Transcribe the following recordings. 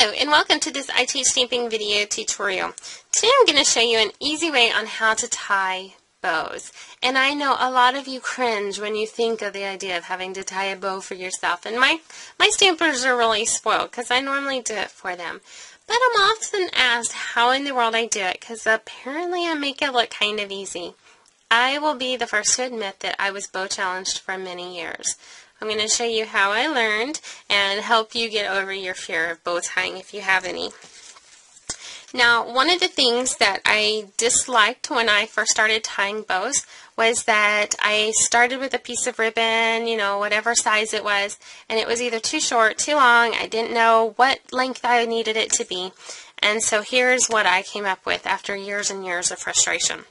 Hello and welcome to this I Teach Stamping video tutorial. Today I'm going to show you an easy way on how to tie bows. And I know a lot of you cringe when you think of the idea of having to tie a bow for yourself. And my stampers are really spoiled because I normally do it for them. But I'm often asked how in the world I do it because apparently I make it look kind of easy. I will be the first to admit that I was bow challenged for many years. I'm going to show you how I learned and help you get over your fear of bow tying if you have any. Now, one of the things that I disliked when I first started tying bows was that I started with a piece of ribbon, you know, whatever size it was, and it was either too short, too long. I didn't know what length I needed it to be. And so here's what I came up with after years and years of frustration.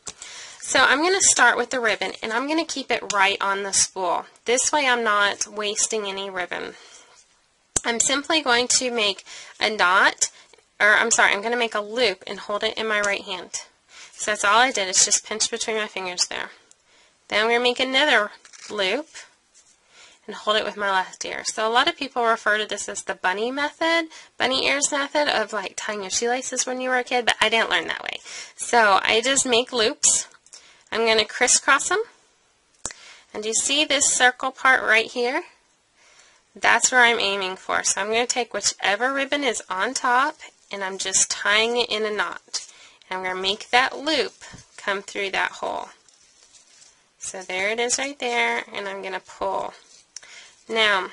So I'm going to start with the ribbon, and I'm going to keep it right on the spool. This way I'm not wasting any ribbon. I'm simply going to make a knot, I'm going to make a loop and hold it in my right hand. So that's all I did, is just pinch between my fingers there. Then I'm going to make another loop and hold it with my left ear. So a lot of people refer to this as the bunny ears method of like tying your shoelaces when you were a kid, but I didn't learn that way. So I just make loops. I'm going to crisscross them, and you see this circle part right here? That's where I'm aiming for. So I'm going to take whichever ribbon is on top, and I'm just tying it in a knot. And I'm going to make that loop come through that hole. So there it is right there, and I'm going to pull. Now,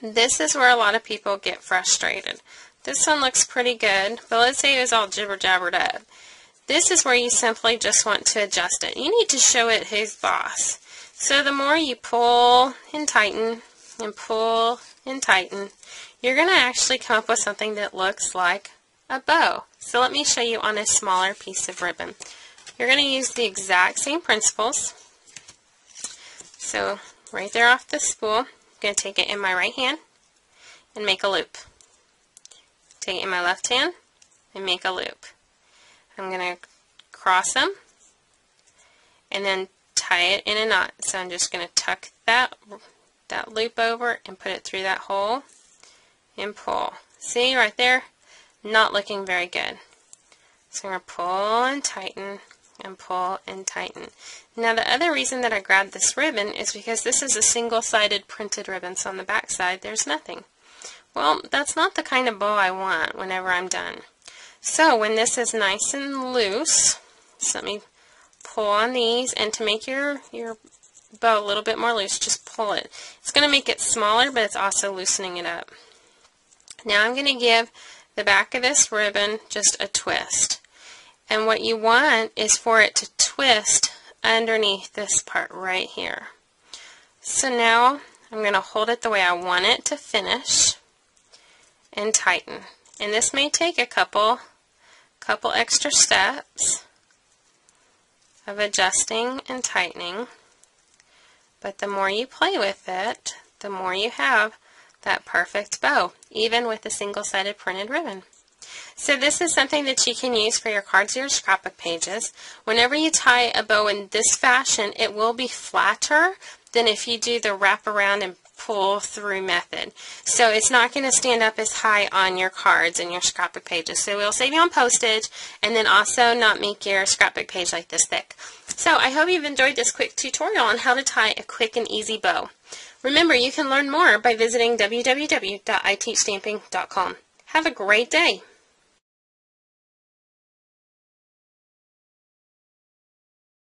this is where a lot of people get frustrated. This one looks pretty good, but let's say it was all jibber-jabbered up. This is where you simply just want to adjust it. You need to show it who's boss. So the more you pull and tighten and pull and tighten, you're going to actually come up with something that looks like a bow. So let me show you on a smaller piece of ribbon. You're going to use the exact same principles. So right there off the spool, I'm going to take it in my right hand and make a loop. Take it in my left hand and make a loop. I'm going to cross them and then tie it in a knot. So I'm just going to tuck that loop over and put it through that hole and pull. See right there? Not looking very good. So I'm going to pull and tighten and pull and tighten. Now the other reason that I grabbed this ribbon is because this is a single-sided printed ribbon, so on the back side there's nothing. Well, that's not the kind of bow I want whenever I'm done. So when this is nice and loose, so let me pull on these, and to make your bow a little bit more loose, just pull it. It's going to make it smaller, but it's also loosening it up. Now I'm going to give the back of this ribbon just a twist. And what you want is for it to twist underneath this part right here. So now I'm going to hold it the way I want it to finish and tighten. And this may take a couple extra steps of adjusting and tightening, but the more you play with it, the more you have that perfect bow, even with a single-sided printed ribbon. So this is something that you can use for your cards or your scrapbook pages. Whenever you tie a bow in this fashion, it will be flatter than if you do the wrap around and pull through method. So it's not going to stand up as high on your cards and your scrapbook pages. So it'll save you on postage and then also not make your scrapbook page like this thick. So I hope you've enjoyed this quick tutorial on how to tie a quick and easy bow. Remember, you can learn more by visiting www.iteachstamping.com. Have a great day.